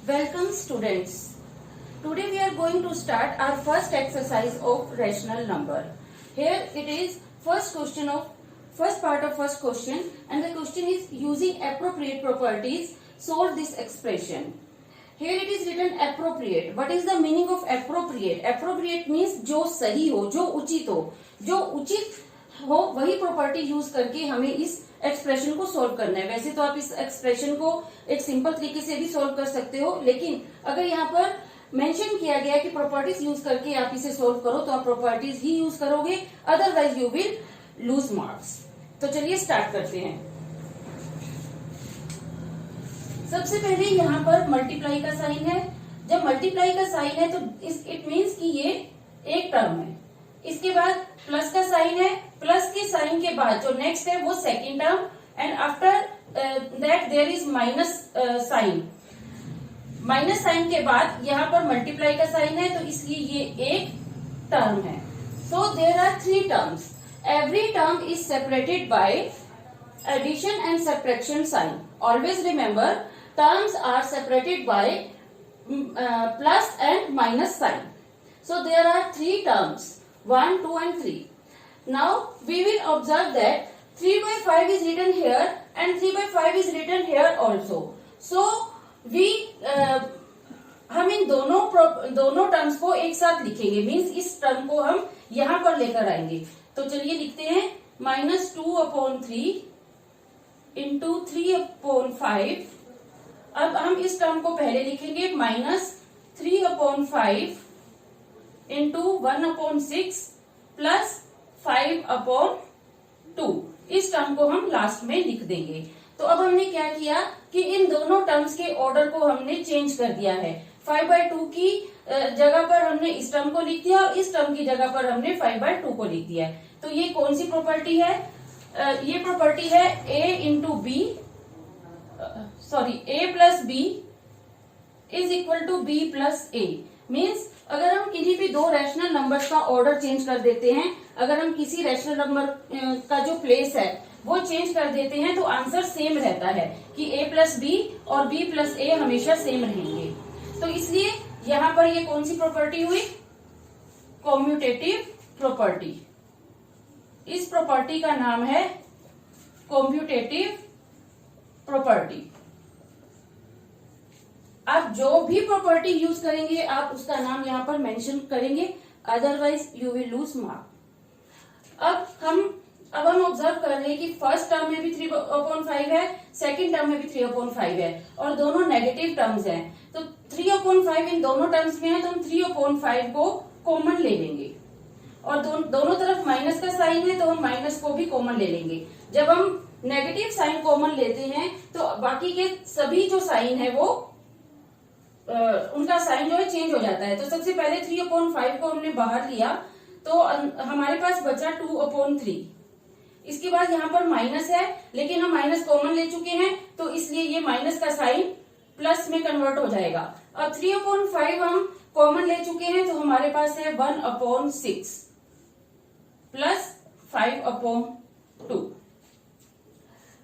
Welcome students. Today we are going to start our first exercise of rational number. Here it is first part of first question, and the question is using appropriate properties solve this expression. Here it is written appropriate. What is the meaning of appropriate? Appropriate means जो सही हो, जो उचित हो, जो उचित हो वही प्रॉपर्टी यूज करके हमें इस एक्सप्रेशन को सॉल्व करना है। वैसे तो आप इस एक्सप्रेशन को एक सिंपल तरीके से भी सॉल्व कर सकते हो, लेकिन अगर यहाँ पर मेंशन किया गया है कि प्रॉपर्टीज यूज करके आप इसे सॉल्व करो तो आप प्रॉपर्टीज ही यूज करोगे, otherwise you will lose marks. तो चलिए स्टार्ट करते हैं। सबसे पहले यहाँ पर मल्टीप्लाई का साइन है। जब मल्टीप्लाई का साइन है तो इट मीन्स कि ये एक टर्म है। इसके बाद प्लस का साइन है, प्लस के साइन के बाद जो नेक्स्ट है वो second term, and after that there is minus sign. Minus sign के बाद यहाँ पर मल्टीप्लाई का साइन है, तो इसलिए ये एक टर्म है। So there are three terms. Every term is separated by addition and subtraction sign. Always remember, terms are separated by plus and minus sign. So there are three terms, 1, 2 and 3. Now we will observe that 3/5 is written here and 3/5 is written here also. So we हम इन दोनों terms को एक साथ लिखेंगे, means इस term को हम यहाँ पर लेकर आएंगे। तो चलिए लिखते हैं -2/3 इंटू 3/5। अब हम इस टर्म को पहले लिखेंगे -3/5 इंटू 1/6 प्लस 5/2। इस टर्म को हम लास्ट में लिख देंगे। तो अब हमने क्या किया कि इन दोनों टर्म्स के ऑर्डर को हमने चेंज कर दिया है। 5/2 की जगह पर हमने इस टर्म को लिख दिया और इस टर्म की जगह पर हमने 5/2 को लिख दिया है। तो ये कौन सी प्रॉपर्टी है? ये प्रॉपर्टी है A plus B is equal to B plus A। Means अगर हम किसी भी दो रैशनल नंबर्स का ऑर्डर चेंज कर देते हैं, अगर हम किसी रैशनल नंबर का जो प्लेस है वो चेंज कर देते हैं तो आंसर सेम रहता है कि A प्लस B और B प्लस A हमेशा सेम रहेंगे। तो इसलिए यहाँ पर ये कौन सी प्रॉपर्टी हुई? Commutative property. इस प्रॉपर्टी का नाम है कॉम्यूटेटिव प्रॉपर्टी। आप जो भी प्रॉपर्टी यूज करेंगे आप उसका नाम यहाँ पर मेंशन करेंगे, otherwise you will lose mark. अब हम ऑब्जर्व कर रहे हैं कि फर्स्ट टर्म में भी 3/5 है, सेकंड टर्म में भी 3/5 है और दोनों नेगेटिव टर्म्स हैं। तो 3/5 इन दोनों टर्म्स में है, तो हम 3/5 को कॉमन ले लेंगे और दोनों तरफ माइनस का साइन है तो हम माइनस को भी कॉमन ले लेंगे। जब हम नेगेटिव साइन कॉमन लेते हैं तो बाकी के सभी जो साइन है वो उनका साइन जो है चेंज हो जाता है। तो सबसे पहले 3/5 को हमने बाहर लिया तो हमारे पास बचा 2/3। इसके बाद यहाँ पर माइनस है, लेकिन हम माइनस कॉमन ले चुके हैं तो इसलिए ये माइनस का साइन प्लस में कन्वर्ट हो जाएगा। अब 3/5 हम कॉमन ले चुके हैं तो हमारे पास है 1/6 प्लस 5/2।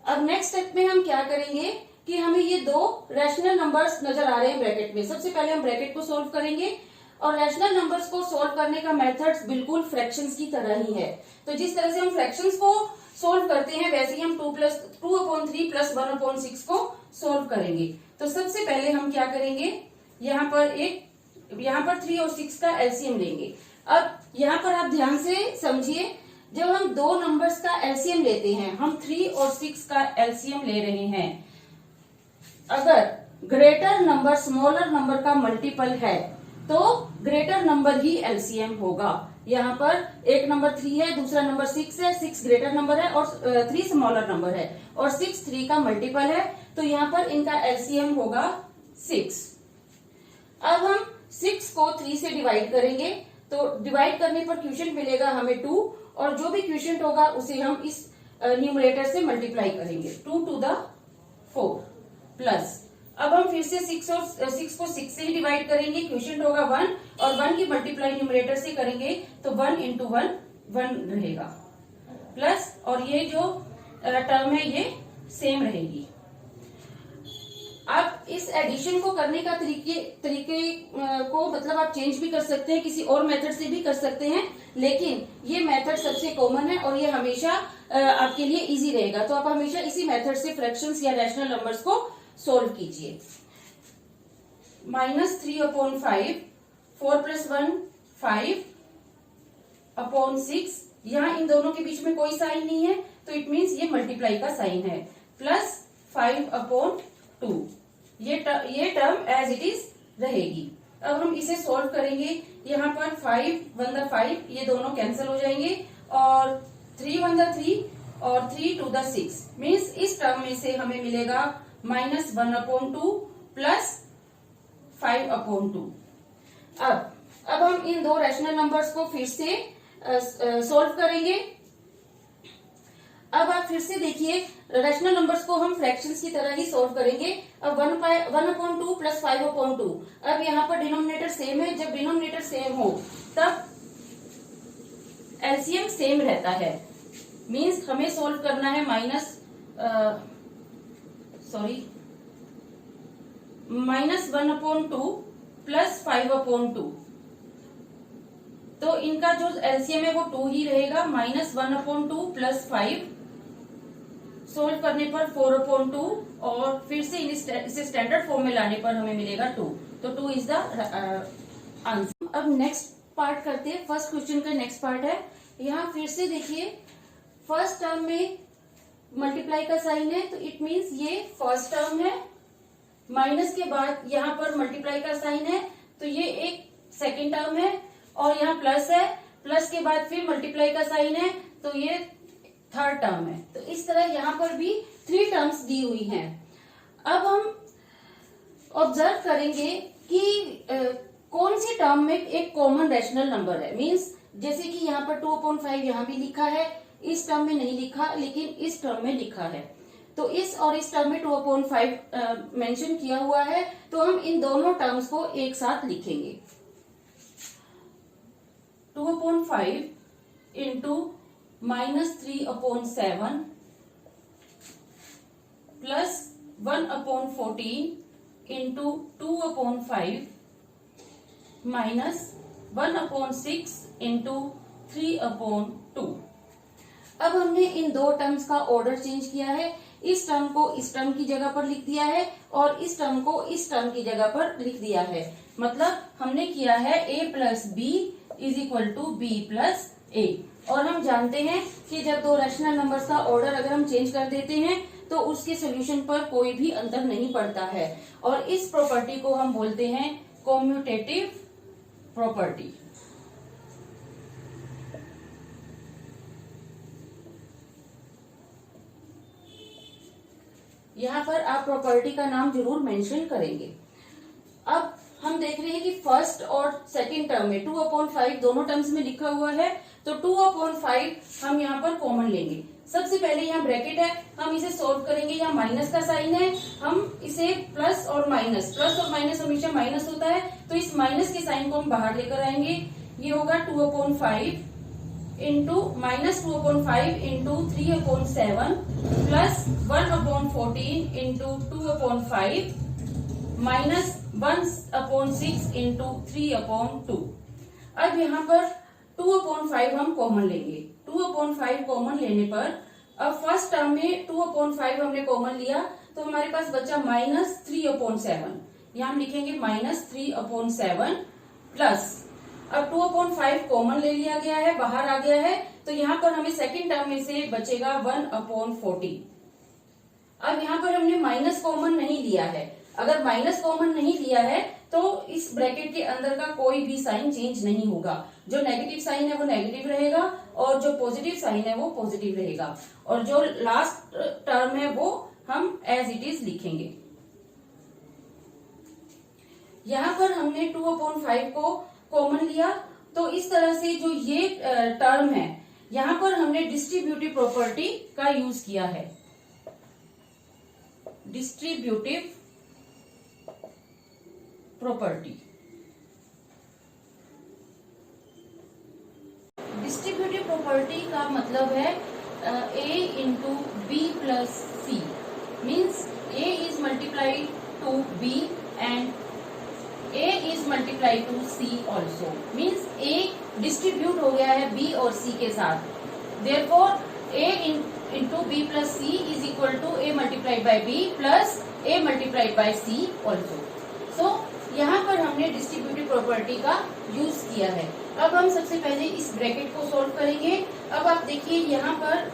अब नेक्स्ट स्टेप में हम क्या करेंगे कि हमें ये दो रैशनल नंबर्स नजर आ रहे हैं ब्रैकेट में। सबसे पहले हम ब्रैकेट को सोल्व करेंगे और रैशनल नंबर्स को सोल्व करने का मेथड्स बिल्कुल फ्रैक्शंस की तरह ही है। तो जिस तरह से हम फ्रैक्शंस को सोल्व करते हैं वैसे ही हम 2/3 प्लस 1/6 को सोल्व करेंगे। तो सबसे पहले हम क्या करेंगे, यहाँ पर 3 और 6 का एलसीएम लेंगे। अब यहाँ पर आप ध्यान से समझिए, जब हम दो नंबर्स का एलसीएम लेते हैं, हम 3 और 6 का एलसीएम ले रहे हैं। अगर ग्रेटर नंबर स्मॉलर नंबर का मल्टीपल है तो ग्रेटर नंबर ही एलसीएम होगा। यहाँ पर एक नंबर 3 है, दूसरा नंबर 6 है। 6 ग्रेटर नंबर है और 3 स्मॉलर नंबर है और 6 3 का मल्टीपल है, तो यहाँ पर इनका एलसीएम होगा 6। अब हम 6 को 3 से डिवाइड करेंगे तो डिवाइड करने पर क्वोशिएंट मिलेगा हमें 2 और जो भी क्वोशिएंट होगा उसे हम इस न्यूमरेटर से मल्टीप्लाई करेंगे 2 to the 4 प्लस। अब हम फिर से 6 को 6 से ही डिवाइड करेंगे, क्वोशिएंट होगा 1 और 1 की मल्टीप्लाई न्यूमरेटर से करेंगे तो 1 into 1 1 रहेगा प्लस, और ये जो टर्म है ये सेम रहेगी। आप इस एडिशन को करने का तरीके को मतलब आप चेंज भी कर सकते हैं, किसी और मेथड से भी कर सकते हैं, लेकिन ये मेथड सबसे कॉमन है और ये हमेशा आपके लिए इजी रहेगा। तो आप हमेशा इसी मेथड से फ्रैक्शंस या रैशनल नंबर्स को सोल्व कीजिए। -3/5, 4 + 1 5/6, यहाँ इन दोनों के बीच में कोई साइन नहीं है तो इट मीन्स ये मल्टीप्लाई का साइन है, प्लस 5/2, ये टर्म एज इट इज रहेगी। अब हम इसे सॉल्व करेंगे। यहाँ पर 5 1 5 ये दोनों कैंसिल हो जाएंगे और 3 1 3 और 3 2 6 मीन्स इस टर्म में से हमें मिलेगा -1/2 प्लस 5/2। अब हम इन दो रैशनल नंबर्स को फिर से सॉल्व करेंगे। अब आप फिर से देखिए, रैशनल नंबर्स को हम फ्रैक्शंस की तरह ही सॉल्व करेंगे। अब 1/2 प्लस 5/2, अब यहाँ पर डिनोमिनेटर सेम है। जब डिनोमिनेटर सेम हो तब एलसीएम सेम रहता है, मींस हमें सॉल्व करना है -1/2 प्लस 5/2, तो इनका जो एलसीएम है वो 2 ही रहेगा। -1/2 प्लस 5 सोल्व करने पर 4/2 और फिर से इसे स्टैंडर्ड फॉर्म में लाने पर हमें मिलेगा 2, तो 2 इज द आंसर। अब नेक्स्ट पार्ट करते हैं। फर्स्ट क्वेश्चन का नेक्स्ट पार्ट है। यहाँ फिर से देखिए, फर्स्ट टर्म में मल्टीप्लाई का साइन है तो इट मीन्स ये फर्स्ट टर्म है, माइनस के बाद यहाँ पर मल्टीप्लाई का साइन है तो ये एक सेकेंड टर्म है, और यहाँ प्लस है, प्लस के बाद फिर मल्टीप्लाई का साइन है तो ये थर्ड टर्म है। तो इस तरह यहाँ पर भी 3 टर्म्स दी हुई हैं। अब हम ऑब्जर्व करेंगे कि कौन सी टर्म में एक कॉमन रैशनल नंबर है। मींस जैसे कि यहाँ पर 2/5 यहाँ भी लिखा है, इस टर्म में नहीं लिखा लेकिन इस टर्म में लिखा है, तो इस और इस टर्म में 2/5 मेंशन किया हुआ है, तो हम इन दोनों टर्म्स को एक साथ लिखेंगे। 2/5 into -3/7 plus 1/14 into 2/5 minus 1/6 into 3/2। अब हमने इन दो टर्म्स का ऑर्डर चेंज किया है। इस टर्म को इस टर्म की जगह पर लिख दिया है और इस टर्म को इस टर्म की जगह पर लिख दिया है। मतलब हमने किया है a plus B is equal to B plus A. और हम जानते हैं कि जब दो रैशनल नंबर्स का ऑर्डर अगर हम चेंज कर देते हैं तो उसके सोल्यूशन पर कोई भी अंतर नहीं पड़ता है, और इस प्रॉपर्टी को हम बोलते हैं कॉम्यूटेटिव प्रॉपर्टी। यहाँ पर आप प्रॉपर्टी का नाम जरूर मेंशन करेंगे। अब हम देख रहे हैं कि फर्स्ट और सेकंड टर्म में 2/5 दोनों टर्म्स में लिखा हुआ है, तो 2/5 हम यहाँ पर कॉमन लेंगे। सबसे पहले यहाँ ब्रैकेट है, हम इसे सॉल्व करेंगे। यहाँ माइनस का साइन है, हम इसे प्लस और माइनस हमेशा माइनस होता है, तो इस माइनस के साइन को हम बाहर लेकर आएंगे। ये होगा 2/5 into -2/5 into 3/7 plus 1/14 into 2/5 minus 1/6 into 3/2। अब यहाँ पर 2/5 हम कॉमन लेंगे। 2/5 कॉमन लेने पर अब फर्स्ट टर्म में 2/5 हमने कॉमन लिया तो हमारे पास बचा -3/7। यहाँ हम लिखेंगे -3/7 प्लस, अब 2/5 कॉमन ले लिया गया है, बाहर आ गया है, तो यहाँ पर हमें सेकंड टर्म में से बचेगा 1/14। अब यहाँ पर हमने माइनस कॉमन नहीं लिया है। अगर माइनस कॉमन नहीं लिया है तो इस ब्रैकेट के अंदर का कोई भी साइन चेंज नहीं होगा। जो नेगेटिव साइन है वो नेगेटिव रहेगा और जो पॉजिटिव साइन है वो पॉजिटिव रहेगा, और जो लास्ट टर्म है वो हम एज इट इज लिखेंगे। यहाँ पर हमने 2/5 को कॉमन लिया, तो इस तरह से जो ये टर्म है यहाँ पर हमने डिस्ट्रीब्यूटिव प्रॉपर्टी का यूज किया है। डिस्ट्रीब्यूटिव प्रॉपर्टी, डिस्ट्रीब्यूटिव प्रॉपर्टी का मतलब है a into B plus C, means a is multiplied to multiply to C also, means A distribute हो गया है बी और सी के साथ, therefore A into B plus C is equal to A multiplied by B plus A multiplied by C also. So यहाँ पर हमने distributive property का यूज किया है। अब हम सबसे पहले इस ब्रैकेट को सॉल्व करेंगे। अब आप देखिए यहाँ पर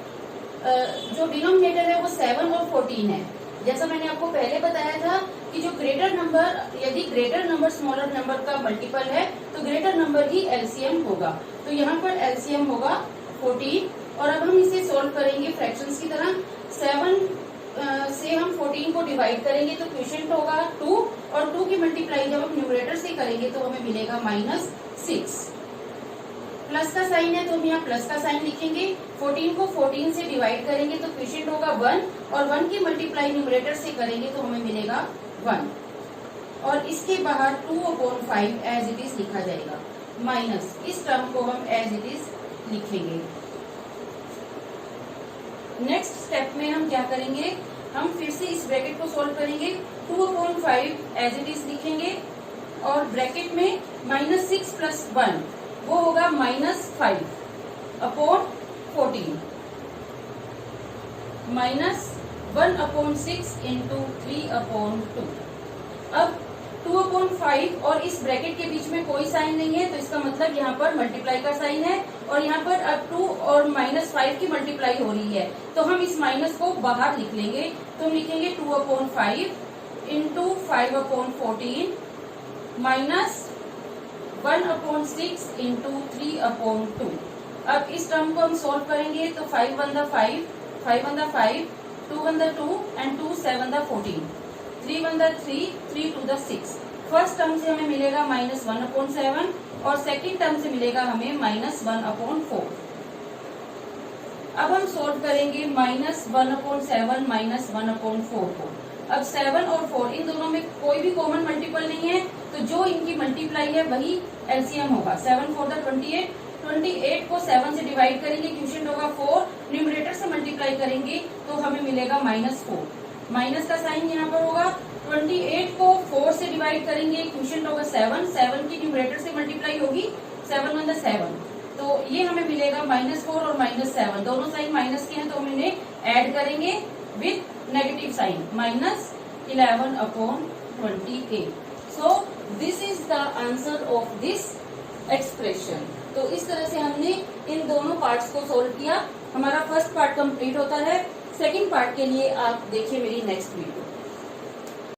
जो डिनोमिनेटर है वो 7 और 14 है। जैसा मैंने आपको पहले बताया था कि जो ग्रेटर नंबर, यदि ग्रेटर नंबर स्मॉलर नंबर का मल्टीपल है तो ग्रेटर नंबर ही एलसीएम होगा। तो यहाँ पर एलसीएम होगा 14, और अब हम इसे सॉल्व करेंगे फ्रैक्शंस की तरह। 7 से हम 14 को डिवाइड करेंगे तो क्वोशिएंट होगा 2, और 2 की मल्टीप्लाई जब हम न्यूमरेटर से करेंगे तो हमें मिलेगा -6। प्लस का साइन है तो हम यहाँ प्लस का साइन लिखेंगे। 14 को 14 से डिवाइड करेंगे तो क्वोशिएंट होगा 1, और 1 की मल्टीप्लाई न्यूमरेटर से करेंगे तो हमें मिलेगा 1, और इसके बाहर 2/5 एज इट इज लिखा जाएगा, माइनस इस टर्म को हम एज इट इज लिखेंगे। नेक्स्ट स्टेप में हम क्या करेंगे, हम फिर से इस ब्रैकेट को सॉल्व करेंगे। 2/5 एज इट इज लिखेंगे, और ब्रैकेट में -6 + 1 वो होगा -5/14 -1/6 इंटू 3/2। अब 2/5 और इस ब्रैकेट के बीच में कोई साइन नहीं है, तो इसका मतलब यहाँ पर मल्टीप्लाई का साइन है, और यहाँ पर अब 2 और -5 की मल्टीप्लाई हो रही है, तो हम इस माइनस को बाहर लिख लेंगे। तो हम लिखेंगे 2/5 इंटू 5/14 -1/6 इंटू 3/2। अब इस टर्म को हम सॉल्व करेंगे तो 5 1 5, 5 1 5, 2 1 2 एंड 2 7 14, 3 1 3, 3 2 6। फर्स्ट टर्म से हमें मिलेगा -1/7, और सेकेंड टर्म से मिलेगा हमें -1/4। अब हम सॉल्व करेंगे -1/7 -1/4 को। अब 7 और 4 इन दोनों में कोई भी कॉमन मल्टीपल नहीं है, तो जो इनकी मल्टीप्लाई है वही एलसीएम होगा। 7 4 28, 28 को 7 से डिवाइड करेंगे, क्वोशिएंट होगा 4, न्यूमरेटर से मल्टीप्लाई करेंगे तो हमें मिलेगा -4, माइनस का साइन यहाँ पर होगा। 28 को 4 से डिवाइड करेंगे, क्वोशिएंट होगा 7, 7 की न्यूमरेटर से मल्टीप्लाई होगी, 7 1 7, तो ये हमें मिलेगा -4 और -7, दोनों साइन माइनस के हैं तो हम इन्हें ऐड करेंगे with negative sign, -11/28। So this is the answer of this expression. तो इस तरह से हमने इन दोनों पार्ट्स को सोल्व किया। हमारा फर्स्ट पार्ट कंप्लीट होता है। सेकंड पार्ट के लिए आप देखिए मेरी नेक्स्ट वीडियो।